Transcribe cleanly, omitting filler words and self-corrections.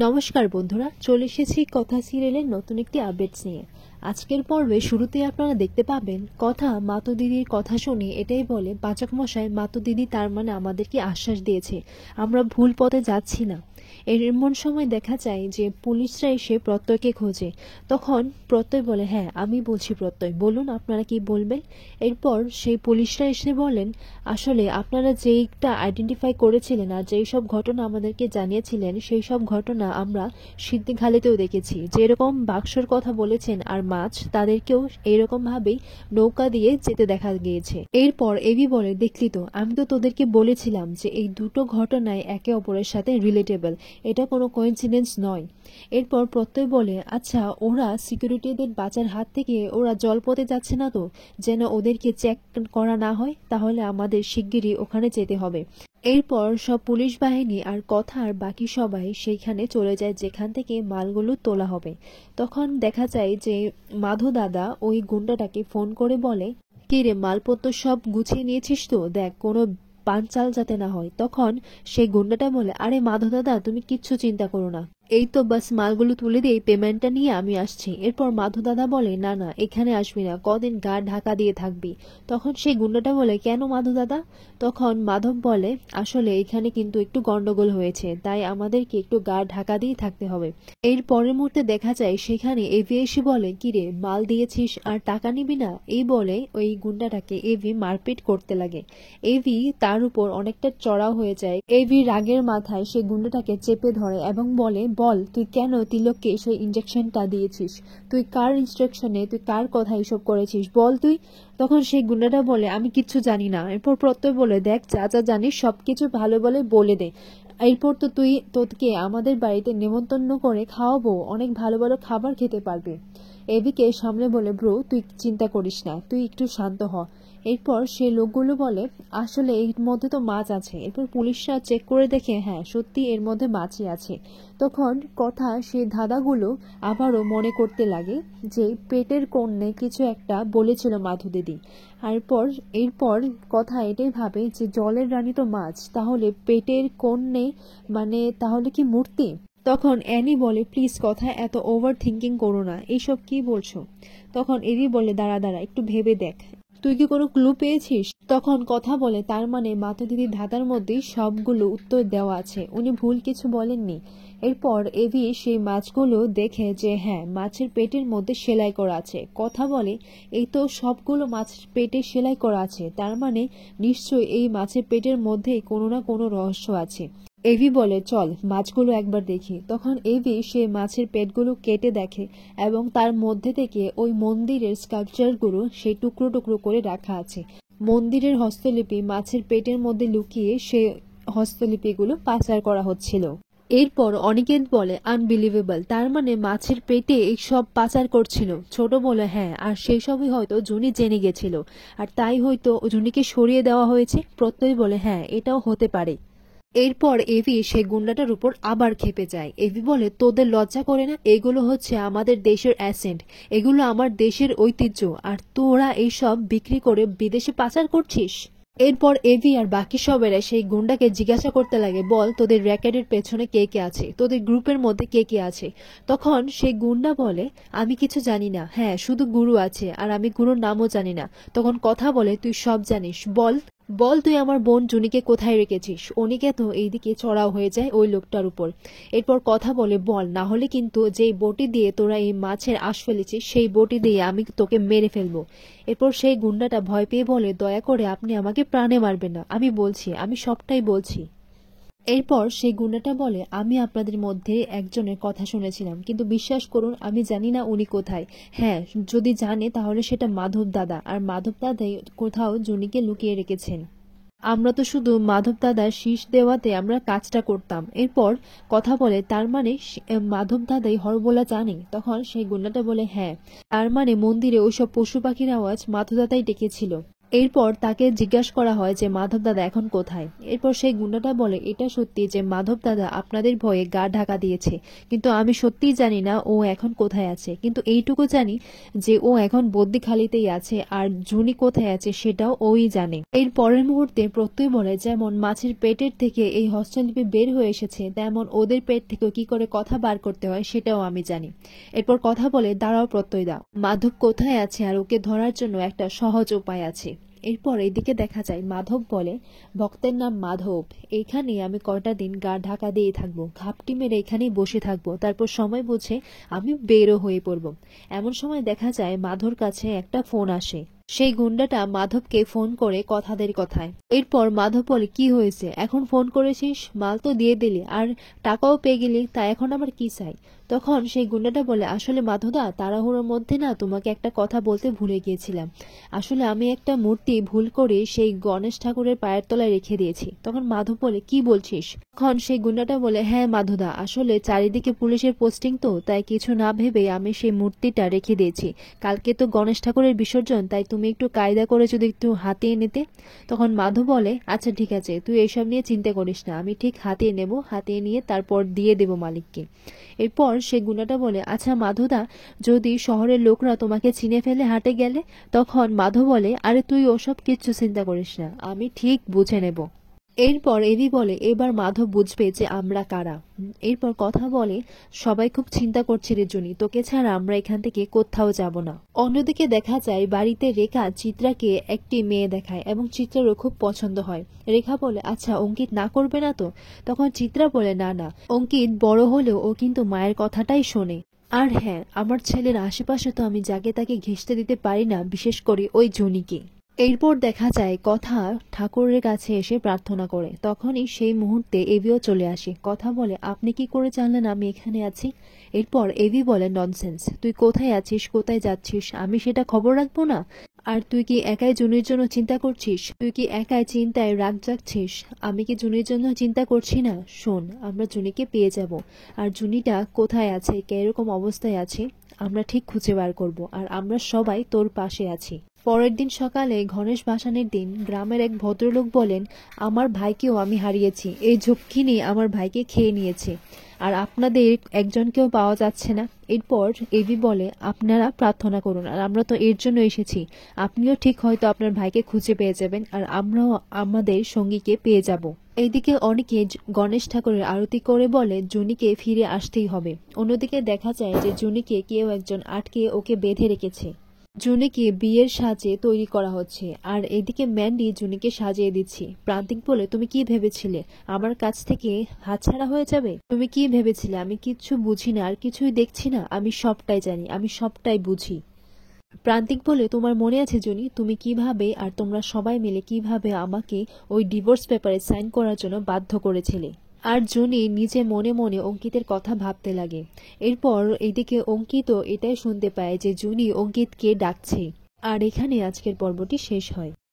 নমস্কার বন্ধুরা, চলে এসেছি কথা সিরিয়ালের নতুন একটি আপডেটস নিয়ে। আজকের পর্বে শুরুতেই আপনারা দেখতে পাবেন কথা মাতো দিদির কথা শুনে এটাই বলে পাচক মশাই, মাতো দিদি তার মানে আমাদেরকে আশ্বাস দিয়েছে আমরা ভুল পথে যাচ্ছি না। এমন সময় দেখা যায় যে পুলিশরা এসে প্রত্যয়কে খোঁজে। তখন প্রত্যয় বলে, হ্যাঁ আমি বলছি প্রত্যয়, বলুন আপনারা কি বলবেন। এরপর সেই পুলিশরা এসে বলেন, আসলে আপনারা যেইটা আইডেন্টিফাই করেছিলেন আর যেই সব ঘটনা আমাদেরকে জানিয়েছিলেন সেই সব ঘটনা আমরা সিদ্দিখালিতেও দেখেছি। যেরকম বাক্সর কথা বলেছেন আর মাছ, তাদেরকেও এইরকম ভাবেই নৌকা দিয়ে যেতে দেখা গিয়েছে। এরপর এবি বলে, দেখলি তো, আমি তো তোদেরকে বলেছিলাম যে এই দুটো ঘটনায় একে অপরের সাথে রিলেটেবল, এটা কোনো কোইন্সিডেন্স নয়। এরপর প্রত্যয় বলে, আচ্ছা ওরা সিকিউরিটিদের বাঁচার হাত থেকে ওরা জলপথে যাচ্ছে না তো, যেন ওদেরকে চেক করা না হয়, তাহলে আমাদের শিগগিরই ওখানে যেতে হবে। এরপর সব পুলিশ বাহিনী আর কথা আর বাকি সবাই সেইখানে চলে যায় যেখান থেকে মালগুলো তোলা হবে। তখন দেখা যায় যে মাধু দাদা ওই গুন্ডাটাকে ফোন করে বলে, কি রে, মালপত্র সব গুছিয়ে নিয়েছিস তো, দেখ কোনো পাঞ্চাল যাতে না হয়। তখন সেই গুন্ডাটা বলে, আরে মাধু দাদা তুমি কিচ্ছু চিন্তা করো না, এই তো বাস মালগুলো তুলে দিয়ে পেমেন্টটা নিয়ে আমি আসছি। এরপর মাধু দাদা বলে, না না এখানে আসবি না, কদিন গা ঢাকা দিয়ে থাকবি। তখন সেই গুন্ডাটা বলে, কেন মাধু দাদা। তখন মাধব বলে, আসলে এখানে কিন্তু একটু গন্ডগোল হয়েছে, তাই আমাদেরকে একটু গা ঢাকা দিয়ে থাকতে হবে। এর পরের মুহূর্তে দেখা যায় সেখানে এভি এসে বলে, কিরে মাল দিয়েছিস আর টাকা নিবি না, এই বলে ওই গুন্ডাটাকে এভি মারপিট করতে লাগে। এভি তার উপর অনেকটা চড়াও হয়ে যায়। এভি রাগের মাথায় সেই গুন্ডাটাকে চেপে ধরে এবং বলে, বল তুই কেন তিলককে সেই ইনজেকশনটা দিয়েছিস, তুই কার ইনস্ট্রাকশনে, তুই কার কথা এসব করেছিস, বল তুই। তখন সেই গুন্ডাটা বলে, আমি কিচ্ছু জানি না। এরপর প্রত্যয় বলে, দেখ যা যা জানিস সবকিছু ভালো বলে বলে দে, এরপর তো তোকে আমাদের বাড়িতে নেমন্তন্ন করে খাওয়াবো, অনেক ভালো ভালো খাবার খেতে পারবে। এবিকে সামনে বলে, ব্রো তুই চিন্তা করিস না, তুই একটু শান্ত হ। এরপর সে লোকগুলো বলে, আসলে এর মধ্যে তো মাছ আছে। এরপর পুলিশরা চেক করে দেখে, হ্যাঁ সত্যি এর মধ্যে মাছই আছে। তখন কথা সেই ধাঁধাগুলো আবারও মনে করতে লাগে যে পেটের কোণে কিছু একটা বলেছিল মাধু দিদি। এরপর কথা এটাই ভাবে যে জলের রানী তো মাছ, তাহলে পেটের কোণে মানে তাহলে কি মূর্তি। তখন অ্যানি বলে, প্লিজ কথা এত ওভার থিঙ্কিং করো না, এইসব কি বলছো। তখন এরি বলে, দাঁড়া দাঁড়া একটু ভেবে দেখ, তুই কি কোনো ক্লু পেয়েছিস। তখন কথা বলে, তার মানে মাতো দিদির ধাঁধার মধ্যেই সবগুলো উত্তর দেওয়া আছে, উনি ভুল কিছু বলেননি। এরপর এভি সেই মাছগুলো দেখে যে হ্যাঁ মাছের পেটের মধ্যে সেলাই করা আছে। কথা বলে, এই তো সবগুলো মাছের পেটে সেলাই করা আছে, তার মানে নিশ্চয়ই এই মাছের পেটের মধ্যেই কোনো না কোনো রহস্য আছে। এভি বলে, চল মাছগুলো একবার দেখি। তখন এভি সে মাছের পেটগুলো কেটে দেখে এবং তার মধ্যে থেকে ওই মন্দিরের স্কাল্পচারগুলো সেই টুকরো টুকরো করে রাখা আছে। মন্দিরের হস্তলিপি মাছের পেটের মধ্যে লুকিয়ে সে হস্তলিপিগুলো পাচার করা হচ্ছিল। এরপর অনিকেত বলে, আনবিলিভেবল, তার মানে মাছের পেটে এই সব পাচার করছিল। ছোট বলে, হ্যাঁ, আর সেই সবই হয়তো জুনি জেনে গেছিল আর তাই হয়তো জুনিকে সরিয়ে দেওয়া হয়েছে। প্রত্যয় বলে, হ্যাঁ এটাও হতে পারে। এরপর এভি সেই গুন্ডাটার উপর আবার খেপে যায়। এভি বলে, তোদের লজ্জা করে না, এগুলো হচ্ছে আমাদের দেশের অ্যাসেন্ট, এগুলো আমার দেশের ঐতিহ্য, আর তোরা এইসব বিক্রি করে বিদেশে পাচার করছিস। এরপর এভি আর বাকি সবেরা সেই গুন্ডাকে জিজ্ঞাসা করতে লাগে, বল তোদের র্যাকেটের পেছনে কে কে আছে, তোদের গ্রুপের মধ্যে কে কে আছে। তখন সেই গুন্ডা বলে, আমি কিছু জানি না, হ্যাঁ শুধু গুরু আছে আর আমি গুরুর নামও জানি না। তখন কথা বলে, তুই সব জানিস, বল বল তুই আমার বোন জুনিকে কোথায় রেখেছিস। অনিকেত এইদিকে চড়াও হয়ে যায় ওই লোকটার উপর। এরপর কথা বলে, বল, না হলে কিন্তু যেই বটি দিয়ে তোরা এই মাছের আঁশ ফেলেছিস সেই বটি দিয়ে আমি তোকে মেরে ফেলবো। এরপর সেই গুন্ডাটা ভয় পেয়ে বলে, দয়া করে আপনি আমাকে প্রাণে মারবেন না, আমি বলছি, আমি সবটাই বলছি। এরপর সেই গুন্ডাটা বলে, আমি আপনাদের মধ্যে একজনের কথা শুনেছিলাম, কিন্তু বিশ্বাস করুন আমি জানি না উনি কোথায়। হ্যাঁ যদি জানে তাহলে সেটা মাধব দাদা, আর মাধব দাদাই কোথাও জুনিকে লুকিয়ে রেখেছেন। আমরা তো শুধু মাধব দাদার শীষ দেওয়াতে আমরা কাজটা করতাম। এরপর কথা বলে, তার মানে মাধব দাদাই হরবোলা জানে। তখন সেই গুন্ডাটা বলে, হ্যাঁ, তার মানে মন্দিরে ওইসব পশু পাখির আওয়াজ মাধব দাদাই ডেকেছিল। এরপর তাকে জিজ্ঞাসা করা হয় যে মাধব দাদা এখন কোথায়। এরপর সেই গুন্ডাটা বলে, এটা সত্যি যে মাধব দাদা আপনাদের ভয়ে গা ঢাকা দিয়েছে, কিন্তু আমি সত্যিই জানি না ও এখন কোথায় আছে, কিন্তু এইটুকু জানি যে ও এখন বদ্যিখালিতেই আছে, আর জুনি কোথায় আছে সেটাও ওই জানে। এর পরের মুহূর্তে প্রত্যয় বলে, যেমন মাছের পেটের থেকে এই হস্তলিপি বের হয়ে এসেছে, তেমন ওদের পেট থেকে কি করে কথা বার করতে হয় সেটাও আমি জানি। এরপর কথা বলে, দাঁড়াও প্রত্যয় দা, মাধব কোথায় আছে আর ওকে ধরার জন্য একটা সহজ উপায় আছে। এরপর এদিকে দেখা যায় মাধব বলে, ভক্তের নাম মাধব, এইখানে আমি কয়টা দিন গা ঢাকা দিয়ে থাকবো, ঘাপটি মেরে এখানেই বসে থাকবো, তারপর সময় বুঝে আমি বেরো হয়ে পড়বো। এমন সময় দেখা যায় মাধর কাছে একটা ফোন আসে। সেই গুন্ডাটা মাধবকে ফোন করে কথাদের কথায়। এরপর মাধব বলে, কি হয়েছে, এখন ফোন করেছিস, মাল তো দিয়ে দিলি আর টাকাও পেয়ে গেলি, তা এখন আবার কি চাই। তখন সেই গুন্ডাটা বলে, আসলে মাধবদা, তাড়াহুড়োর মধ্যে না তোমাকে একটা কথা বলতে ভুলে গিয়েছিলাম। আসলে আমি একটা মূর্তি ভুল করে সেই গণেশ ঠাকুরের পায়ের তলায় রেখে দিয়েছি। তখন মাধব বলে, কি বলছিস। তখন সেই গুন্ডাটা বলে, হ্যাঁ মাধবদা, আসলে চারিদিকে পুলিশের পোস্টিং তো, তাই কিছু না ভেবে আমি সেই মূর্তিটা রেখে দিয়েছি। কালকে তো গণেশ ঠাকুরের বিসর্জন, তাই তুমি একটু কায়দা করে যদি একটু হাতিয়ে নিতে। তখন মাধব বলে, আচ্ছা ঠিক আছে, তুই এসব নিয়ে চিন্তা করিস না, আমি ঠিক হাতিয়ে নেব, হাতিয়ে নিয়ে তারপর দিয়ে দেব মালিককে। এরপর সে গুন্ডাটা বলে, আচ্ছা মাধবদা, যদি শহরের লোকরা তোমাকে চিনে ফেলে হাটে গেলে। তখন মাধব বলে, আরে তুই ওসব কিচ্ছু চিন্তা করিস না, আমি ঠিক বুঝে নেব। এরপর এভি বলে, এবার মাধব বুঝবে যে আমরা কারা। এরপর কথা বলে, সবাই খুব চিন্তা করছে রে জুনি, তোকে ছাড়া আমরা এখান থেকে কোথাও যাব না। অন্যদিকে দেখা যায় বাড়িতে রেখা চিত্রাকে একটি মেয়ে দেখায় এবং চিত্রারও খুব পছন্দ হয়। রেখা বলে, আচ্ছা অঙ্কিত না করবে না তো। তখন চিত্রা বলে, না না, অঙ্কিত বড় হলেও ও কিন্তু মায়ের কথাটাই শোনে। আর হ্যাঁ, আমার ছেলের আশেপাশে তো আমি যাকে তাকে ঘেঁষতে দিতে পারি না, বিশেষ করে ওই জুনিকে। এরপর দেখা যায় কথা ঠাকুরের কাছে এসে প্রার্থনা করে। তখনই সেই মুহূর্তে এভিও চলে আসে। কথা বলে, আপনি কি করে জানলেন আমি এখানে আছি। এরপর এভি বলে, ননসেন্স, তুই কোথায় আছিস, কোথায় যাচ্ছিস, আমি সেটা খবর রাখবো না। আর তুই কি একাই জুনির জন্য চিন্তা করছিস, তুই কি একাই চিন্তায় রাগ জাগছিস, আমি কি জুনির জন্য চিন্তা করছি না। শোন, আমরা জুনিকে পেয়ে যাব, আর জুনিটা কোথায় আছে, কিরকম অবস্থায় আছে, আমরা ঠিক খুঁজে বার করব, আর আমরা সবাই তোর পাশে আছি। পরের দিন সকালে গণেশ ভাসানের দিন গ্রামের এক ভদ্রলোক বলেন, আমার ভাইকেও আমি হারিয়েছি, এই ঝক্কিনি আমার ভাইকে খেয়ে নিয়েছে, আর আপনাদের একজনকেও পাওয়া যাচ্ছে না। এরপর এভি বলে, আপনারা প্রার্থনা করুন, আর আমরা তো এর জন্য এসেছি, আপনিও ঠিক হয়তো আপনার ভাইকে খুঁজে পেয়ে যাবেন, আর আমরাও আমাদের সঙ্গীকে পেয়ে যাব। এইদিকে অনেকে গণেশ ঠাকুরের আরতি করে বলে জুনিকে ফিরে আসতেই হবে। অন্যদিকে দেখা যায় যে জুনিকে কেউ একজন আটকে ওকে বেঁধে রেখেছে। জুনিকে বিয়ের সাজে তৈরি করা হচ্ছে, আর এদিকে ম্যান্ডি জুনিকে সাজিয়ে দিচ্ছে। প্রান্তিক বলে, তুমি কি ভেবেছিলে আমার কাছ থেকে হাতছাড়া হয়ে যাবে, তুমি কি ভেবেছিলে আমি কিচ্ছু বুঝি না আর কিছুই দেখছি না, আমি সবটাই জানি, আমি সবটাই বুঝি। প্রান্তিক বলে, তোমার মনে আছে জুনি, তুমি কিভাবে আর তোমরা সবাই মিলে কিভাবে আমাকে ওই ডিভোর্স পেপারে সাইন করার জন্য বাধ্য করেছিলে। আর জুনি নিজে মনে মনে অঙ্কিতের কথা ভাবতে লাগে। এরপর এদিকে অঙ্কিত এটাই শুনতে পায় যে জুনি অঙ্কিতকে ডাকছে। আর এখানে আজকের পর্বটি শেষ হয়।